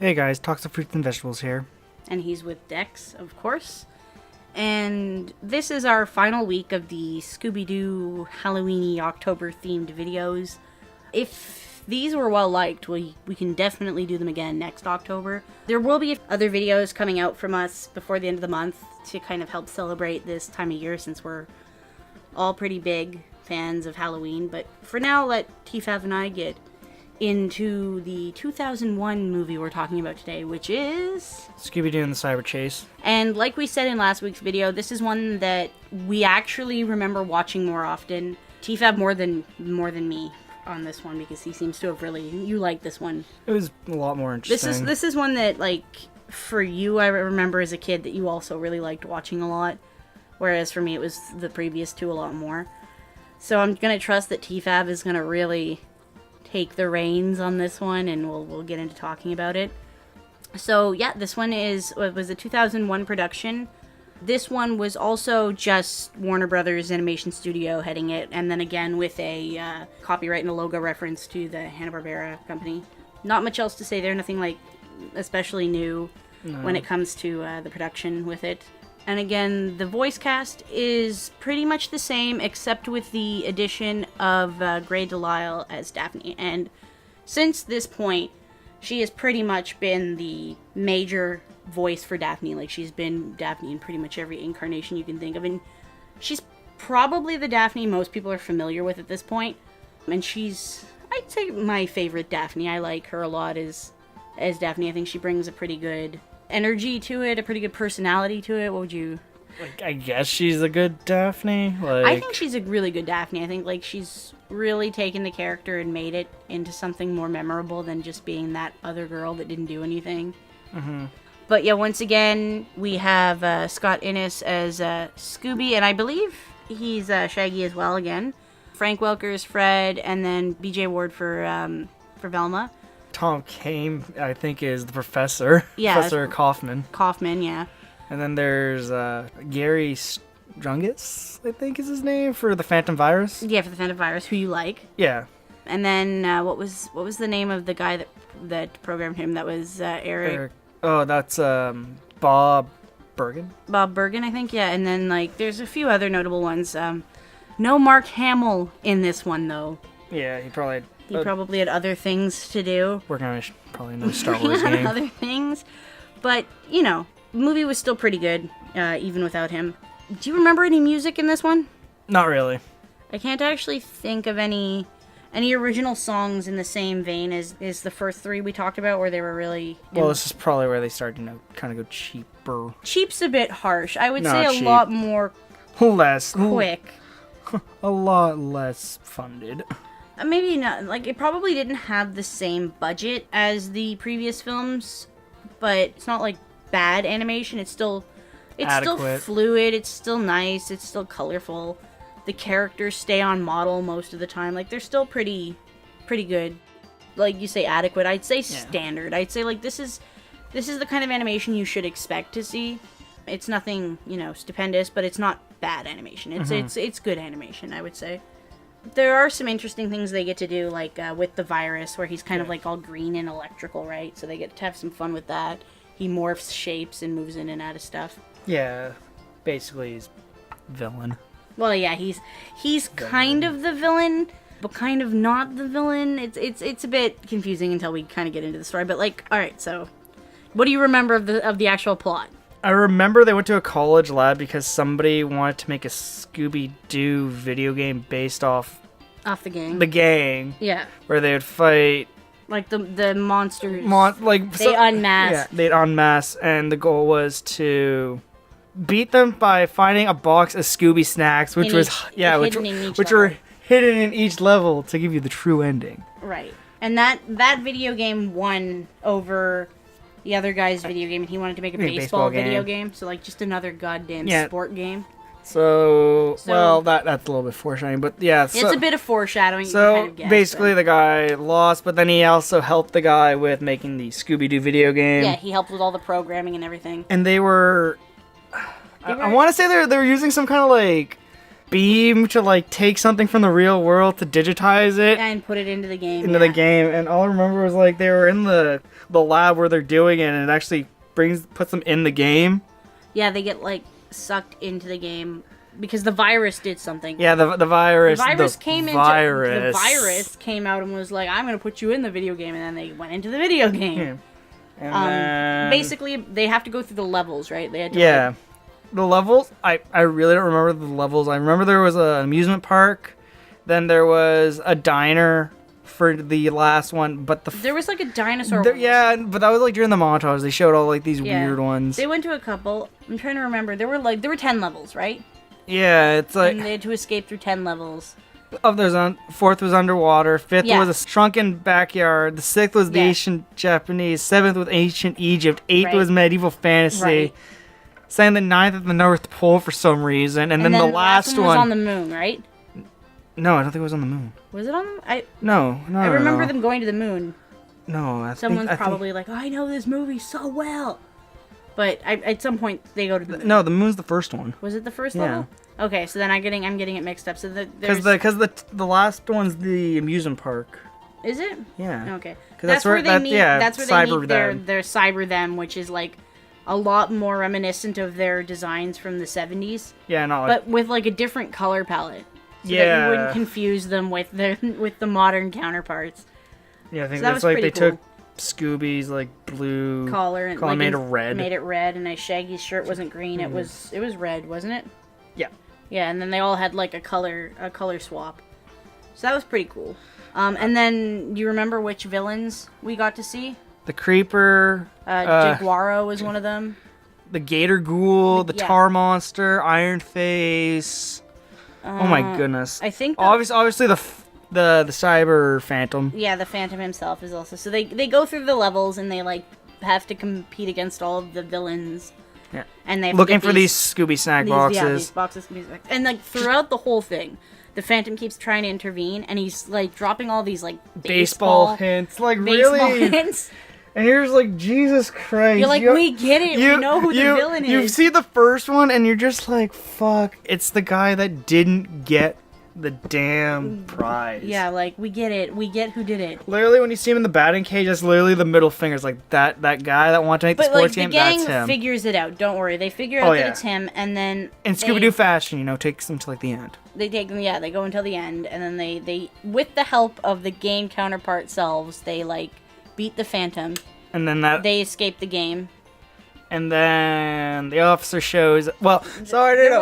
Hey guys, Talks of Fruits and Vegetables here. And he's with Dex, of course. And this is our final week of the Scooby-Doo Halloween-y October-themed videos. If these were well-liked, we can definitely do them again next October. There will be other videos coming out from us before the end of the month to kind of help celebrate this time of year, since we're all pretty big fans of Halloween. But for now, let TFAV and I get into the 2001 movie we're talking about today, which is Scooby-Doo and the Cyber Chase. And like we said in last week's video, this is one that we actually remember watching more often. TFAB more than me on this one, because he seems to have really... You like this one. It was a lot more interesting. This is one that, like, for you, I remember as a kid that you also really liked watching a lot. Whereas for me, it was the previous two a lot more. So I'm going to trust that TFAB is going to really take the reins on this one, and we'll get into talking about it. So yeah, this one was a 2001 production. This one was also just Warner Brothers Animation Studio heading it, and then again with a copyright and a logo reference to the Hanna-Barbera company. Not much else to say there, nothing like especially new when it comes to the production with it. And again, the voice cast is pretty much the same, except with the addition of Grey Delisle as Daphne. And since this point, she has pretty much been the major voice for Daphne. Like, she's been Daphne in pretty much every incarnation you can think of. And she's probably the Daphne most people are familiar with at this point. And she's, I'd say, my favorite Daphne. I like her a lot as Daphne. I think she brings a pretty good energy to it, a pretty good personality to it. What would you... I guess she's a good Daphne. I think she's a really good Daphne. I think, she's really taken the character and made it into something more memorable than just being that other girl that didn't do anything. Mm-hmm. But yeah, once again, we have Scott Innes as Scooby, and I believe he's Shaggy as well again. Frank Welker's Fred, and then B.J. Ward for Velma. Tom Kane, I think, is the professor. Yeah. Professor Kaufman. Kaufman, yeah. And then there's Gary Strungus, I think is his name, for the Phantom Virus. Yeah, for the Phantom Virus, who you like. Yeah. And then what was the name of the guy that programmed him? That was Eric. Oh, that's Bob Bergen. Bob Bergen, I think. Yeah. And then there's a few other notable ones. No Mark Hamill in this one though. Yeah, he probably had other things to do. Working on probably another Star Wars game. Other things. But, the movie was still pretty good, even without him. Do you remember any music in this one? Not really. I can't actually think of any original songs in the same vein as the first three we talked about, where they were really... Well, this is probably where they started, kind of go cheaper. Cheap's a bit harsh. I would say a lot more... Less. Quick. A lot less funded. Maybe not. It probably didn't have the same budget as the previous films, but it's not bad animation. It's still fluid. It's still nice. It's still colorful. The characters stay on model most of the time. They're still pretty good. Like you say, adequate. I'd say standard. I'd say this is the kind of animation you should expect to see. It's nothing stupendous, but it's not bad animation. It's good animation, I would say. There are some interesting things they get to do, with the virus, where he's kind of all green and electrical, right? So they get to have some fun with that. He morphs shapes and moves in and out of stuff. Yeah, basically he's villain. Well, yeah, he's kind of the villain, but kind of not the villain. It's a bit confusing until we kind of get into the story. But all right, so what do you remember of the actual plot? I remember they went to a college lab because somebody wanted to make a Scooby-Doo video game based off the gang. The gang. Yeah. Where they would fight the monsters. They unmask. Yeah, they'd unmask, and the goal was to beat them by finding a box of Scooby snacks, which were hidden in each level to give you the true ending. Right. And that video game won over the other guy's video game, and he wanted to make a baseball video game. So just another goddamn sport game. So well, that's a little bit foreshadowing, but yeah. It's a bit of foreshadowing. So basically, the guy lost, but then he also helped the guy with making the Scooby-Doo video game. Yeah, he helped with all the programming and everything. And they were I want to say they were using some kind of beam to like take something from the real world to digitize it and put it into the game. The game, and all I remember was like they were in the lab where they're doing it, and it actually puts them in the game. Yeah, they get like sucked into the game because the virus did something. Yeah, the virus. The virus came out and was like, "I'm gonna put you in the video game," and then they went into the video game. Yeah. And then... basically, they have to go through the levels, right? They had to, yeah. The levels, I really don't remember the levels. I remember there was an amusement park, then there was a diner for the last one, but there was like a dinosaur. Yeah, but that was like during the montage. They showed all like these weird ones. They went to a couple. I'm trying to remember. There were 10 levels, right? Yeah, it's like... And they had to escape through 10 levels. Fourth was underwater. Fifth was a shrunken backyard. The sixth was the ancient Japanese. Seventh was ancient Egypt. Eighth was medieval fantasy. Right. Saying the ninth at the North Pole for some reason, and then the last one was on the moon, right? No, I don't think it was on the moon. Was it on the... No. I remember them going to the moon. No, Someone's probably like, I know this movie so well. But at some point, they go to the moon. No, the moon's the first one. Was it the first level? Okay, so then I'm getting it mixed up. So because the last one's the amusement park. Is it? Yeah. Okay. That's where they meet. Yeah, that's where they meet their Cyber Them, which is like a lot more reminiscent of their designs from the 70s. Yeah, no. But with like a different color palette. So that you wouldn't confuse them with the modern counterparts. Yeah, I think that's like they took Scooby's like blue collar and made it red. Made it red, and Shaggy's shirt wasn't green. It was red, wasn't it? Yeah. Yeah, and then they all had like a color swap. So that was pretty cool. And then, do you remember which villains we got to see? The Creeper. Jaguaro was one of them. The Gator Ghoul, the Tar Monster, Iron Face. Oh my goodness! I think obviously the Cyber Phantom. Yeah, the Phantom himself is also. So they go through the levels and they like have to compete against all of the villains. Yeah. And they looking for these Scooby snack boxes. Yeah, these boxes. And like throughout the whole thing, the Phantom keeps trying to intervene, and he's like dropping all these like baseball hints, like really hints. And you're just like, Jesus Christ. You're like, we get it. We know who the villain is. You see the first one, and you're just like, fuck. It's the guy that didn't get the damn prize. Yeah, like, we get it. We get who did it. Literally, when you see him in the batting cage, that's literally the middle fingers. Like, that guy that wanted to make the sports game, that's him. But, like, the gang figures it out. Don't worry. They figure out that it's him, and then... In Scooby-Doo fashion, takes them to, like, the end. They take them, they go until the end, and then they with the help of the game counterpart selves, they, like, beat the Phantom. And then they escape the game. And then the officer shows... Well, sorry, no.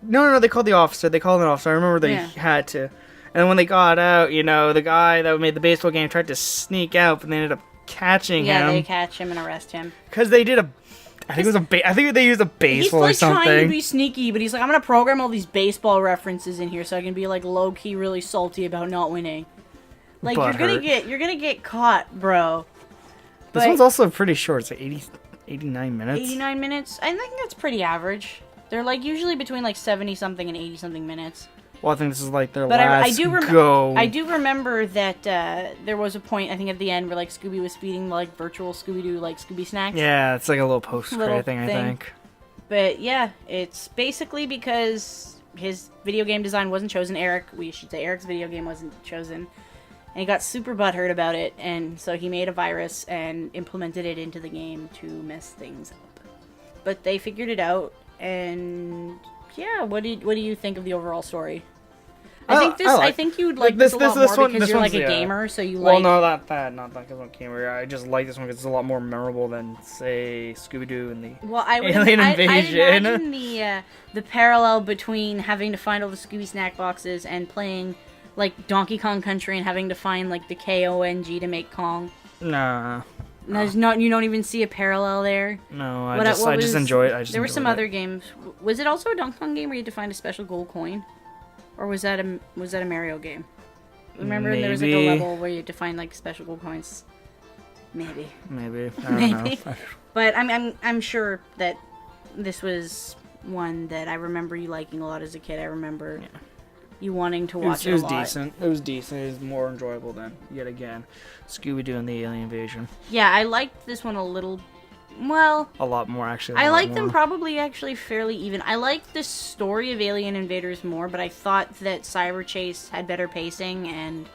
No, they called the officer. They called an officer. I remember they had to. And when they got out, the guy that made the baseball game tried to sneak out, but they ended up catching him. Yeah, they catch him and arrest him. Because they did I think they used a baseball or something. He's like trying to be sneaky, but he's like, I'm gonna program all these baseball references in here so I can be like low key really salty about not winning. Like you're gonna get caught, bro. This one's also pretty short. It's like 89 minutes. 89 minutes? I think that's pretty average. They're like usually between like 70 something and 80 something minutes. Well, I think this is like their last go. I do remember that there was a point, I think at the end, where like Scooby was feeding like virtual Scooby-Doo like Scooby snacks. Yeah, it's like a little post-credit thing, I think. But yeah, it's basically because his video game design wasn't chosen. Eric's video game wasn't chosen. And he got super butthurt about it, and so he made a virus and implemented it into the game to mess things up. But they figured it out, and yeah, what do you think of the overall story? I think you'd like this a lot more because you're like a gamer, so you like... Well, no, not because I'm a gamer. I just like this one because it's a lot more memorable than, say, Scooby-Doo and the Alien Invasion. I'd imagine the parallel between having to find all the Scooby snack boxes and playing... like Donkey Kong Country and having to find like the Kong to make Kong. Nah. You don't even see a parallel there. No, I just enjoy it. There were some other games. Was it also a Donkey Kong game where you had to find a special gold coin, or was that a Mario game? Remember there was like a level where you had to find like special gold coins. Maybe. I don't know. But I'm sure that this was one that I remember you liking a lot as a kid. I remember. Yeah. You wanting to watch it a lot. Decent. It was decent. It was more enjoyable than, yet again, Scooby-Doo and the Alien Invasion. Yeah, I liked this one a little Well, a lot more actually. I like them probably actually fairly even. I like the story of Alien Invaders more, but I thought that Cyber Chase had better pacing, and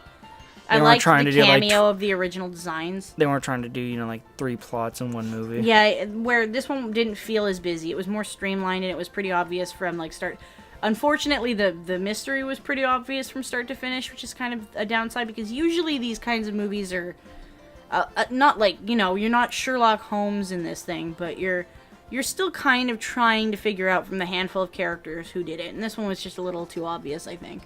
I liked the cameo of the original designs. They weren't trying to do, like 3 plots in one movie. Yeah, where this one didn't feel as busy. It was more streamlined, and it was pretty obvious from start. Unfortunately, the mystery was pretty obvious from start to finish, which is kind of a downside, because usually these kinds of movies are not you're not Sherlock Holmes in this thing, but you're still kind of trying to figure out from the handful of characters who did it, and this one was just a little too obvious, I think.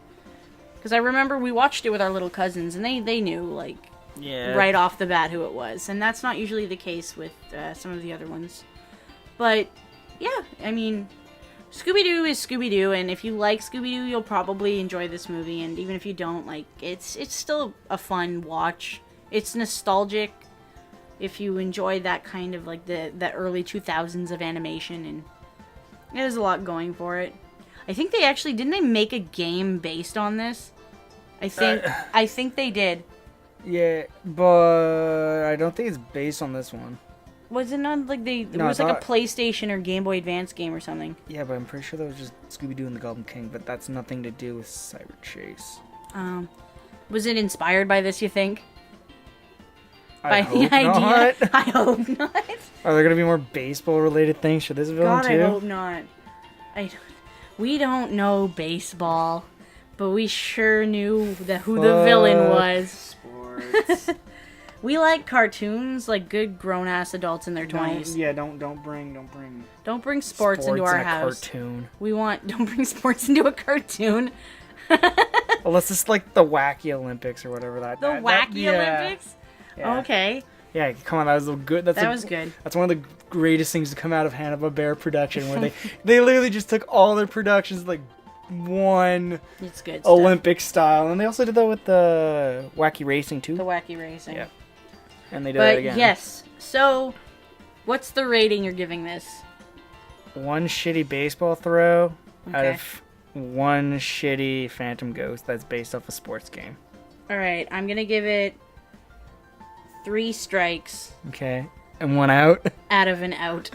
Because I remember we watched it with our little cousins, and they knew, right off the bat who it was, and that's not usually the case with some of the other ones. But, yeah, I mean, Scooby-Doo is Scooby-Doo, and if you like Scooby-Doo, you'll probably enjoy this movie, and even if you don't, it's still a fun watch. It's nostalgic if you enjoy that kind of, the early 2000s of animation, and it has a lot going for it. I think didn't they make a game based on this? I think they did. Yeah, but I don't think it's based on this one. Was it not it was a PlayStation or Game Boy Advance game or something? Yeah, but I'm pretty sure that was just Scooby-Doo and the Goblin King, but that's nothing to do with Cyber Chase. Was it inspired by this, you think? I hope not. I hope not. Are there going to be more baseball-related things for this villain, too? God, I hope not. We don't know baseball, but we sure knew who the villain was. Sports. We like cartoons, like good grown-ass adults in their 20s. Don't bring sports into our house. Cartoon. Don't bring sports into a cartoon. Unless it's like the Wacky Olympics or whatever that. The Wacky Olympics? Yeah. Okay. Yeah, come on, that was good. That was good. That's one of the greatest things to come out of Hanna-Barbera production, where they literally just took all their productions one it's good Olympic style, and they also did that with the Wacky Racing too. The Wacky Racing. Yeah. And they did that again. Yes. So, what's the rating you're giving this? 1 shitty baseball throw out of 1 shitty Phantom Ghost that's based off a sports game. All right, I'm gonna give it 3 strikes. Okay. And 1 out? Out of an out.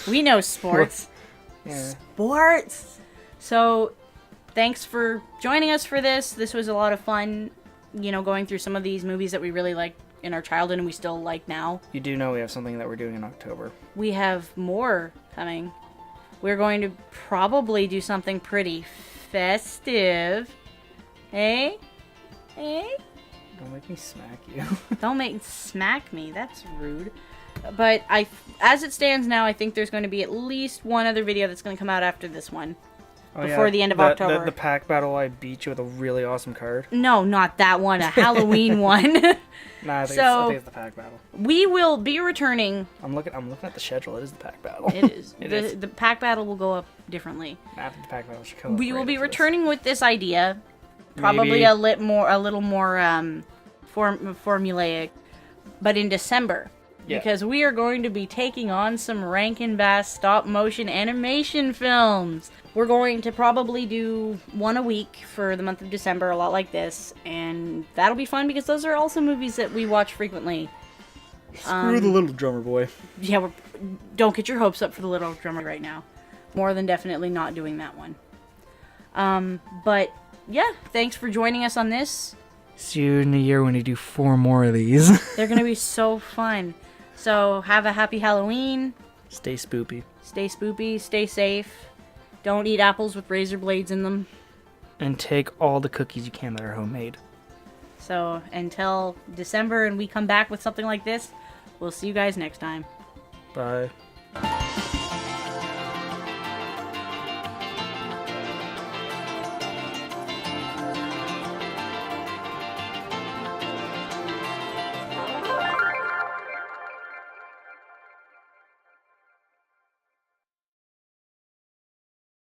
We know sports. Yeah. Sports! So, thanks for joining us for this. This was a lot of fun, going through some of these movies that we really liked in our childhood and we still like now. You do know we have something that we're doing in October. We have more coming. We're going to probably do something pretty festive. Hey? Don't make me smack you. Don't smack me. That's rude. But as it stands now, I think there's going to be at least one other video that's going to come out after this one. Before the end of October. The pack battle, I beat you with a really awesome card. No, not that one. A Halloween one. Nah, I think it's the pack battle. We will be returning. I'm looking at the schedule. It is the pack battle. It is. The pack battle will go up differently. After the pack battle should come up. We will be returning with this idea. Probably a little more formulaic, but in December. Yeah. Because we are going to be taking on some Rankin Bass stop-motion animation films. We're going to probably do 1 a week for the month of December, a lot like this. And that'll be fun because those are also movies that we watch frequently. Screw the Little Drummer Boy. Yeah, don't get your hopes up for the Little Drummer right now. More than definitely not doing that one. But, yeah, thanks for joining us on this. See you in a year when you do 4 more of these. They're going to be so fun. So, have a happy Halloween. Stay spoopy. Stay spoopy. Stay safe. Don't eat apples with razor blades in them. And take all the cookies you can that are homemade. So, until December and we come back with something like this, we'll see you guys next time. Bye.